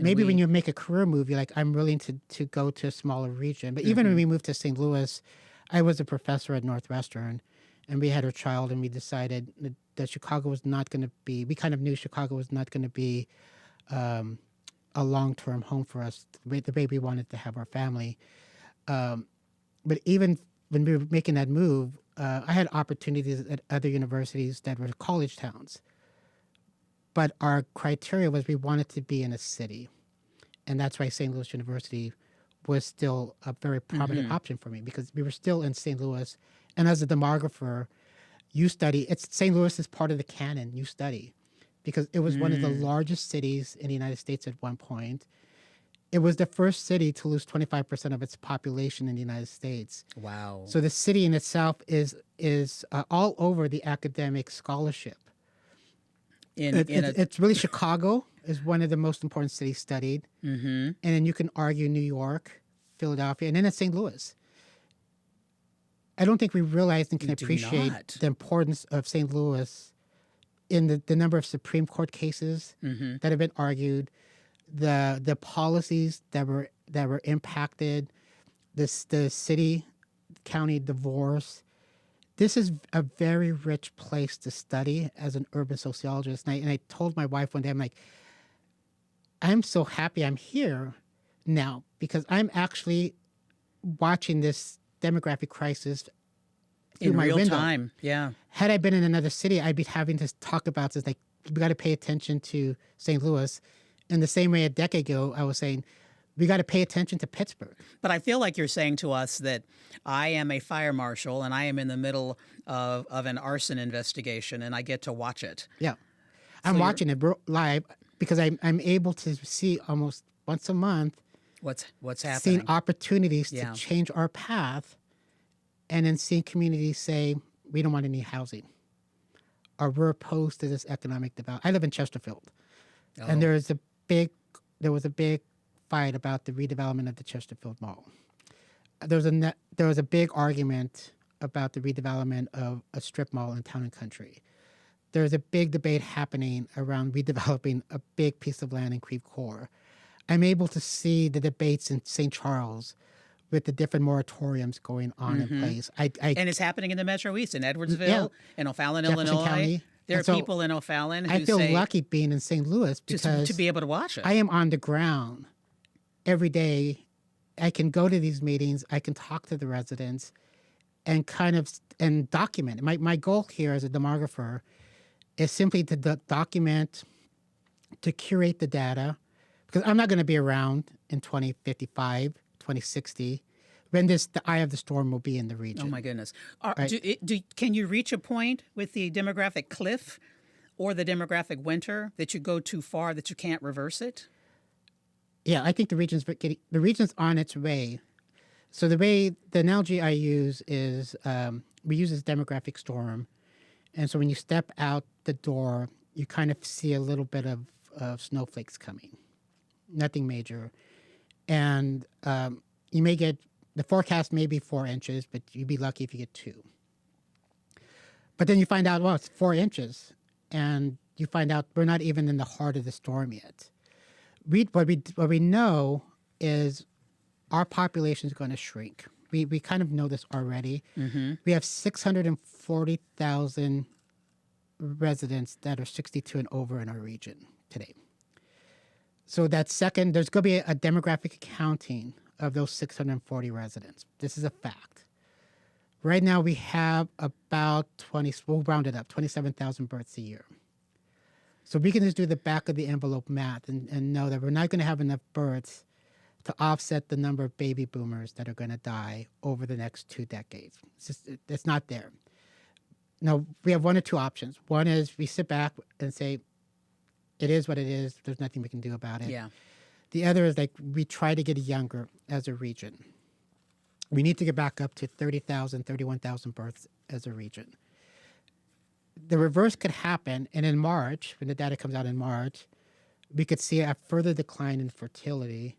Maybe when you make a career move, you're like, I'm willing to go to a smaller region. But even when we moved to St. Louis, I was a professor at Northwestern, and we had our child, and we decided that Chicago was not going to be, we kind of knew Chicago was not going to be a long-term home for us, the way we wanted to have our family. But even when we were making that move, I had opportunities at other universities that were college towns. But our criteria was we wanted to be in a city. And that's why St. Louis University was still a very prominent option for me, because we were still in St. Louis. And as a demographer, you study, St. Louis is part of the canon you study, because it was one of the largest cities in the United States at one point. It was the first city to lose 25% of its population in the United States. Wow. So the city in itself is all over the academic scholarship. It's really Chicago is one of the most important cities studied. And then you can argue New York, Philadelphia, and then it's St. Louis. I don't think we realize and can appreciate the importance of St. Louis in the number of Supreme Court cases that have been argued, the policies that were impacted, the city county divorce. This is a very rich place to study as an urban sociologist. And I told my wife one day, I'm like, I'm so happy I'm here now, because I'm actually watching this demographic crisis through in my real window. time. Yeah. Had I been in another city, I'd be having to talk about this. Like, we got to pay attention to St. Louis. In the same way a decade ago, I was saying, we got to pay attention to Pittsburgh. But I feel like you're saying to us that I am a fire marshal and I am in the middle of an arson investigation and I get to watch it. Yeah. I'm watching it live because I'm able to see almost once a month What's happening? seeing opportunities to change our path, and then seeing communities say, we don't want any housing, or we're opposed to this economic development. I live in Chesterfield, and there was a big fight about the redevelopment of the Chesterfield Mall. There was a big argument about the redevelopment of a strip mall in Town and Country. There's a big debate happening around redeveloping a big piece of land in Creve Coeur. I'm able to see the debates in St. Charles with the different moratoriums going on in place. And it's happening in the Metro East, in Edwardsville, in O'Fallon, Jefferson Illinois. County. There are And so people in O'Fallon who I feel say lucky being in St. Louis because to be able to watch it. I am on the ground every day. I can go to these meetings. I can talk to the residents and and document it. My goal here as a demographer is simply to document, to curate the data, because I'm not going to be around in 2055, 2060, when the eye of the storm will be in the region. Oh, my goodness. Can you reach a point with the demographic cliff or the demographic winter that you go too far, that you can't reverse it? Yeah, I think the region's on its way. So the analogy I use is we use this demographic storm. And so when you step out the door, you kind of see a little bit of snowflakes coming. Nothing major. And you may get, the forecast may be 4 inches, but you'd be lucky if you get 2. But then you find out, well, it's 4 inches. And you find out we're not even in the heart of the storm yet. What we know is our population is going to shrink. We kind of know this already. We have 640,000 residents that are 62 and over in our region today. So there's going to be a demographic accounting of those 640 residents. This is a fact. Right now we have about we'll round it up, 27,000 births a year. So we can just do the back of the envelope math and know that we're not going to have enough births to offset the number of baby boomers that are going to die over the next 2 decades. It's not there. Now, we have one or two options. One is we sit back and say, it is what it is. There's nothing we can do about it. Yeah. The other is like we try to get younger as a region. We need to get back up to 30,000, 31,000 births as a region. The reverse could happen, and in March, when the data comes out in March, we could see a further decline in fertility,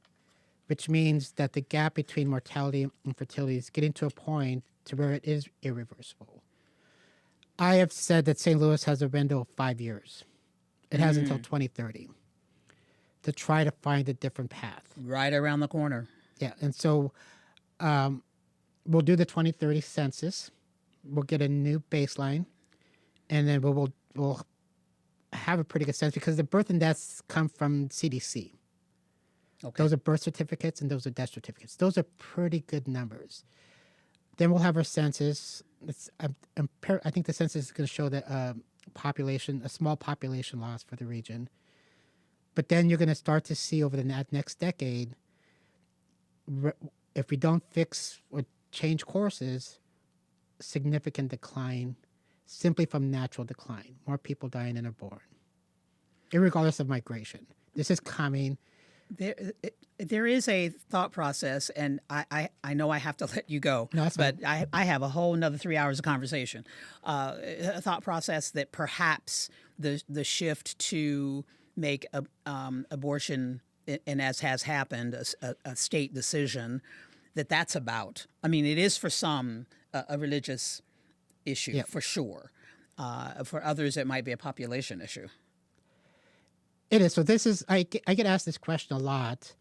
which means that the gap between mortality and fertility is getting to a point to where it is irreversible. I have said that St. Louis has a window of 5 years. It has until 2030 to try to find a different path. Right around the corner. Yeah, and so we'll do the 2030 census. We'll get a new baseline, and then we'll have a pretty good sense because the birth and deaths come from CDC. Okay. Those are birth certificates and those are death certificates. Those are pretty good numbers. Then we'll have our census. I think the census is going to show that a small population loss for the region. But then you're going to start to see over the next decade, if we don't fix or change courses, significant decline simply from natural decline. More people dying than are born, irregardless of migration. This is coming. There is a thought process, and I know I have to let you go, No, that's but I have a whole another 3 hours of conversation. A thought process that perhaps the shift to make abortion, and as has happened, a state decision, that's about. I mean, it is for some a religious issue, Yep. for sure. For others, it might be a population issue. It is. So this is, I get asked this question a lot.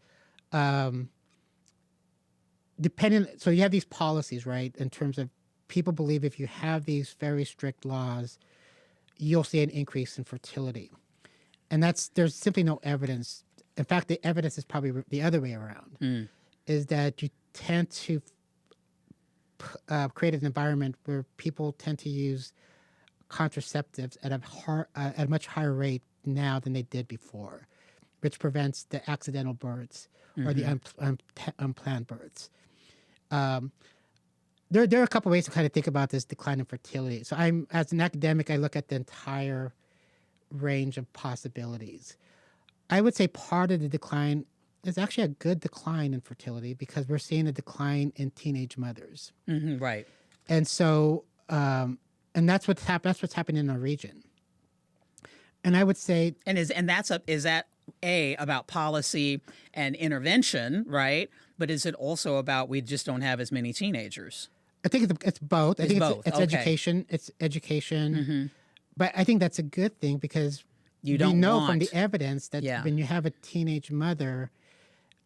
So you have these policies, right? In terms of people believe if you have these very strict laws, you'll see an increase in fertility. And there's simply no evidence. In fact, the evidence is probably the other way around, is that you tend to create an environment where people tend to use contraceptives at a much higher rate now than they did before, which prevents the accidental births or the unplanned births. There are a couple ways to kind of think about this decline in fertility. So as an academic, I look at the entire range of possibilities. I would say part of the decline is actually a good decline in fertility because we're seeing a decline in teenage mothers. Right. And so, and that's what's happening in our region. And I would say, is that about policy and intervention, right? But is it also about we just don't have as many teenagers? I think it's both. I think both. It's Okay. education. It's education. But I think that's a good thing because You don't we know want from the evidence that when you have a teenage mother,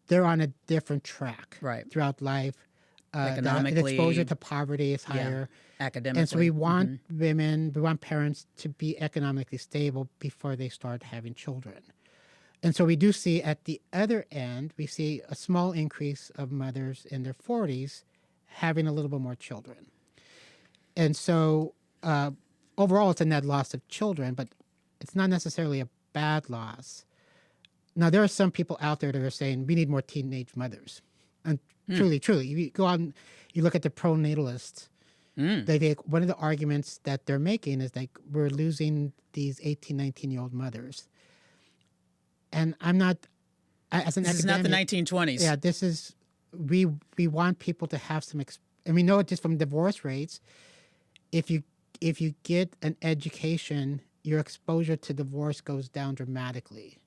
they're on a different track Right. throughout life. Economically, the exposure to poverty is higher. academically. And so we want we want parents to be economically stable before they start having children. And so we do see at the other end, we see a small increase of mothers in their 40s having a little bit more children. And so overall, it's a net loss of children, but it's not necessarily a bad loss. Now, there are some people out there that are saying we need more teenage mothers. And truly, you go out and you look at the pronatalists. One of the arguments that they're making is like we're losing these 18, 19-year-old mothers. And I'm not, as an This academic. is not the 1920s. Yeah, this is, we want people to have some, and we know it just from divorce rates. If you get an education, your exposure to divorce goes down dramatically.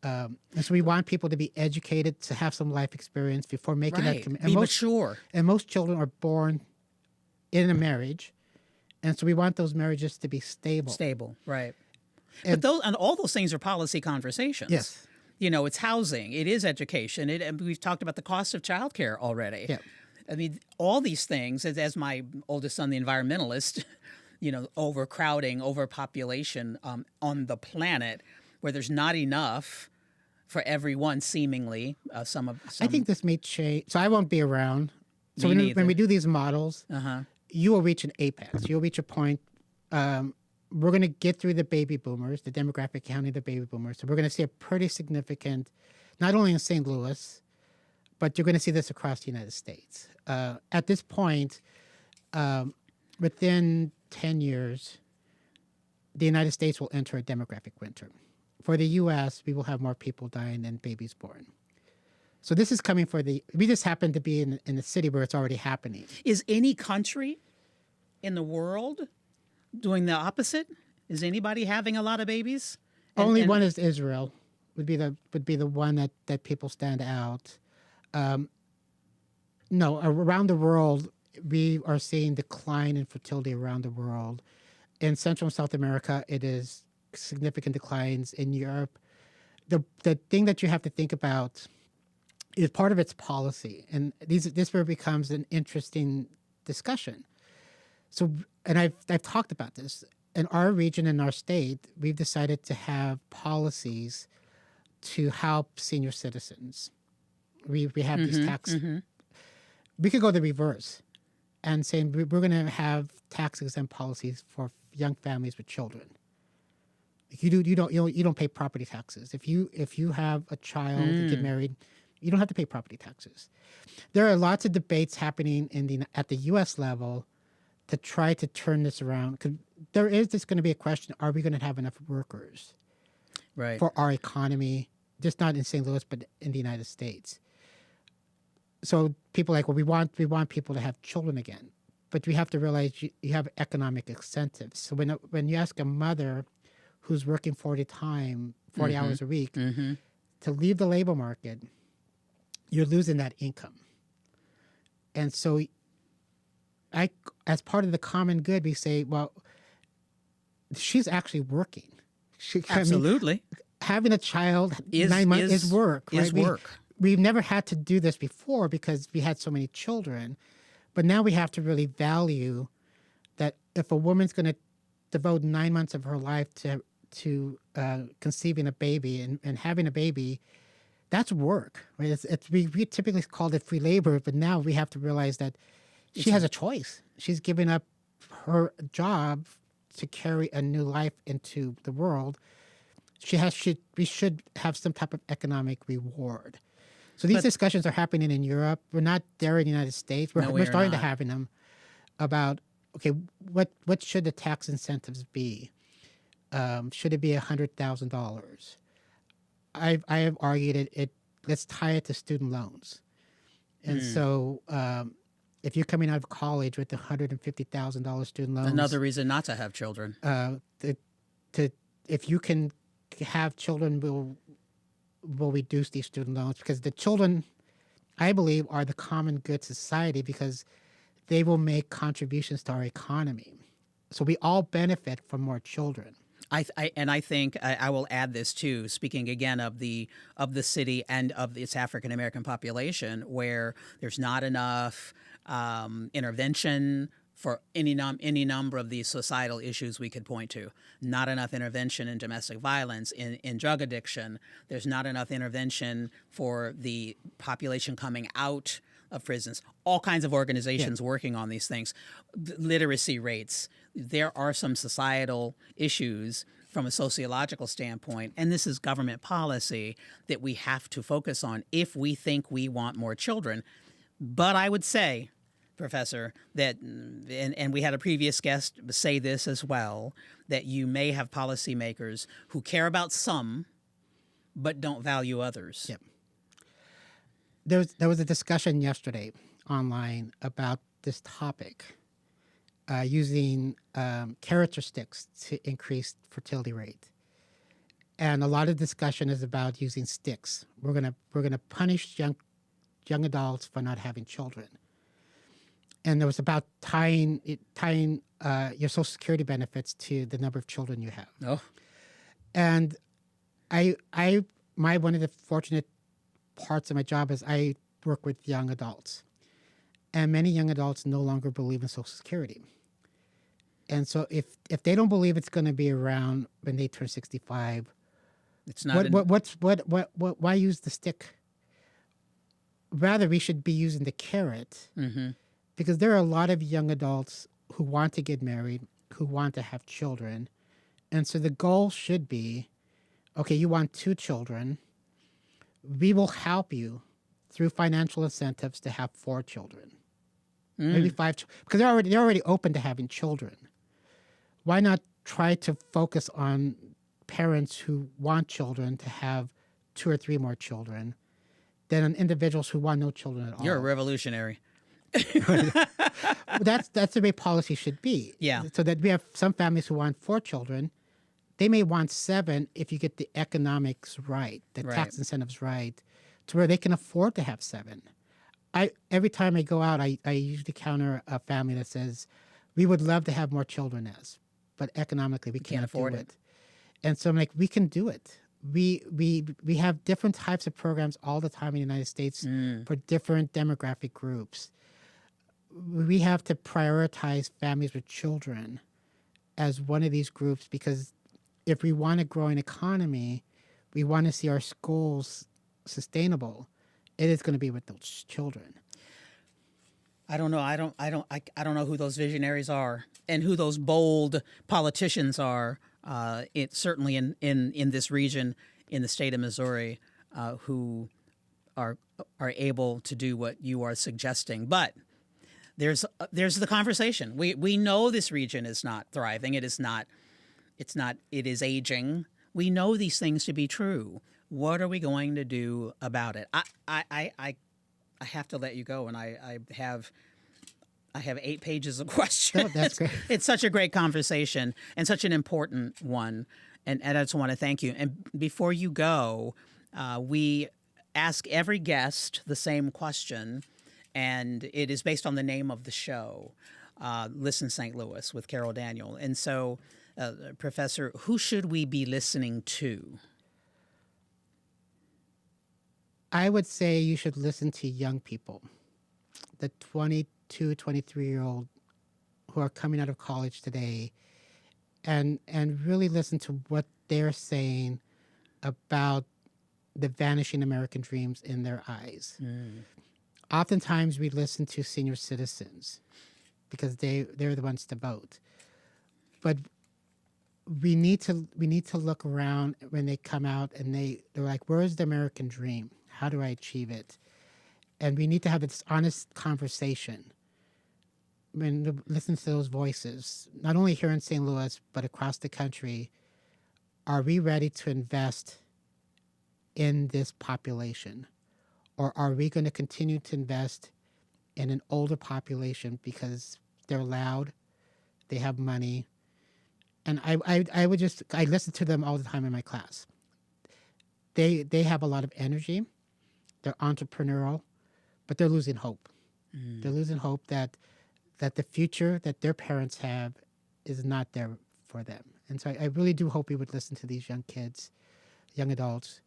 And so we want people to be educated, to have some life experience before making that commitment. Be mature. And most children are born in a marriage. And so we want those marriages to be stable. Stable, right. But all those things are policy conversations. Yes. You know, it's housing, it is education. And we've talked about the cost of childcare already. Yeah. I mean, all these things, as my oldest son, the environmentalist, overcrowding, overpopulation on the planet, where there's not enough for everyone, seemingly. I think this may change. So I won't be around. So Me when neither. we do these models, you will reach an apex. You'll reach a point. We're going to get through the baby boomers, the demographic counting of the baby boomers. So we're going to see a pretty significant, not only in St. Louis, but you're going to see this across the United States. At this point, within 10 years, the United States will enter a demographic winter. For the U.S., we will have more people dying than babies born. So this is coming we just happen to be in a city where it's already happening. Is any country in the world doing the opposite? Is anybody having a lot of babies? Only one is Israel. Would be the one that people stand out. No, around the world, we are seeing decline in fertility around the world. In Central and South America, it is significant declines. In Europe, the thing that you have to think about is part of its policy, and this where it becomes an interesting discussion. So, and I've talked about this in our region, in our state, we've decided to have policies to help senior citizens. We have these tax. We could go the reverse and saying we're going to have tax exempt policies for young families with children. You don't pay property taxes. If you have a child and get married, you don't have to pay property taxes. There are lots of debates happening at the U.S. level to try to turn this around. 'Cause there is just going to be a question: are we going to have enough workers Right. for our economy? Just not in St. Louis, but in the United States. So people are like, well, we want people to have children again, but we have to realize you have economic incentives. So when you ask a mother who's working 40 hours a week to leave the labor market, you're losing that income. And so as part of the common good, we say, well, she's actually working. Absolutely. Having a child 9 months is work. Right? Is work. We've never had to do this before because we had so many children. But now we have to really value that if a woman's going to devote 9 months of her life to conceiving a baby and having a baby, that's work. Right? We typically called it free labor, but now we have to realize that she has a choice. She's giving up her job to carry a new life into the world. We should have some type of economic reward. So these discussions are happening in Europe. We're not there in the United States. We're starting to having them about, okay, what should the tax incentives be? Should it be $100,000? I have argued let's tie it to student loans. And so if you're coming out of college with $150,000 student loans, Another reason not to have children. if you can have children, will reduce these student loans, because the children, I believe, are the common good society because they will make contributions to our economy. So we all benefit from more children. I think I will add this too. Speaking again of the city and of its African American population, where there's not enough intervention for any number of these societal issues we could point to. Not enough intervention in domestic violence, in drug addiction. There's not enough intervention for the population coming out of prisons. All kinds of organizations working on these things. Literacy rates. There are some societal issues from a sociological standpoint, and this is government policy that we have to focus on if we think we want more children. But I would say, Professor, that, and we had a previous guest say this as well, that you may have policymakers who care about some, but don't value others. Yep. There was a discussion yesterday online about this topic, using carrots or sticks to increase fertility rate, and a lot of discussion is about using sticks. We're gonna punish young adults for not having children. And there was about tying your Social Security benefits to the number of children you have. Oh. And one of the fortunate parts of my job is I work with young adults, and many young adults no longer believe in Social Security. And so if they don't believe it's going to be around when they turn 65, it's not. Why use the stick? Rather, we should be using the carrot. Mm-hmm. Because there are a lot of young adults who want to get married, who want to have children. And so the goal should be, okay, you want 2 children. We will help you through financial incentives to have 4 children. Maybe 5, because they're already open to having children. Why not try to focus on parents who want children to have 2 or 3 more children than on individuals who want no children at all? You're a revolutionary. That's the way policy should be. Yeah. So that we have some families who want 4 children. They may want 7 if you get the economics right, the tax incentives right, to where they can afford to have 7. Every time I go out, I usually counter a family that says, we would love to have more children but economically we can't afford it. And so I'm like, we can do it. We have different types of programs all the time in the United States for different demographic groups. We have to prioritize families with children as one of these groups, because if we want a growing economy, we want to see our schools sustainable. It is going to be with those children. I don't know. I don't know who those visionaries are and who those bold politicians are it certainly in this region in the state of Missouri who are able to do what you are suggesting. But there's the conversation. We know this region is not thriving. It is not. It is aging. We know these things to be true. What are we going to do about it? I have to let you go, and I have 8 pages of questions. Oh, that's great. It's such a great conversation and such an important one, and I just want to thank you. And before you go, we ask every guest the same question, and it is based on the name of the show, Listen St. Louis with Carol Daniel. And so, Professor, who should we be listening to? I would say you should listen to young people, the 22, 23-year-old who are coming out of college today, and really listen to what they're saying about the vanishing American dreams in their eyes. Oftentimes we listen to senior citizens because they're the ones to vote. But we need to look around when they come out and they're like, where's the American dream? How do I achieve it? And we need to have this honest conversation. Listen to those voices, not only here in St. Louis, but across the country. Are we ready to invest in this population? Or are we going to continue to invest in an older population because they're loud, they have money? And I listen to them all the time in my class. They have a lot of energy. They're entrepreneurial, but they're losing hope. They're losing hope that the future that their parents have is not there for them. And so I really do hope we would listen to these young kids, young adults,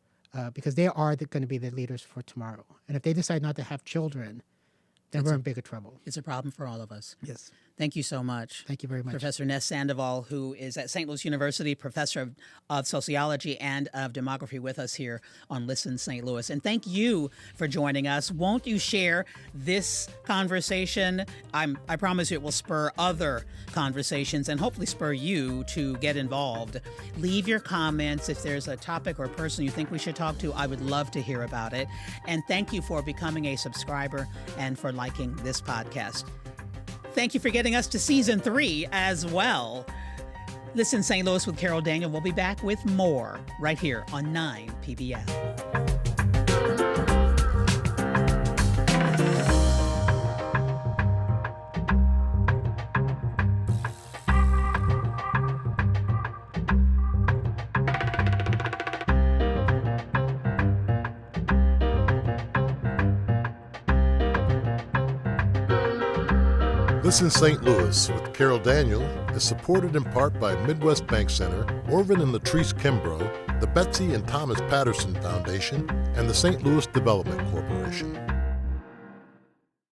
because they are going to be the leaders for tomorrow. And if they decide not to have children, then we're in bigger trouble. It's a problem for all of us. Yes. Thank you so much. Thank you very much. Professor Ness Sándovol, who is at St. Louis University, professor of sociology and of demography, with us here on Listen St. Louis. And thank you for joining us. Won't you share this conversation? I promise you it will spur other conversations and hopefully spur you to get involved. Leave your comments. If there's a topic or person you think we should talk to, I would love to hear about it. And thank you for becoming a subscriber and for liking this podcast. Thank you for getting us to Season 3 as well. Listen St. Louis with Carol Daniel. We'll be back with more right here on 9 PBS. Listen St. Louis with Carol Daniel is supported in part by Midwest Bank Center, Orvin and Latrice Kimbrough, the Betsy and Thomas Patterson Foundation, and the St. Louis Development Corporation.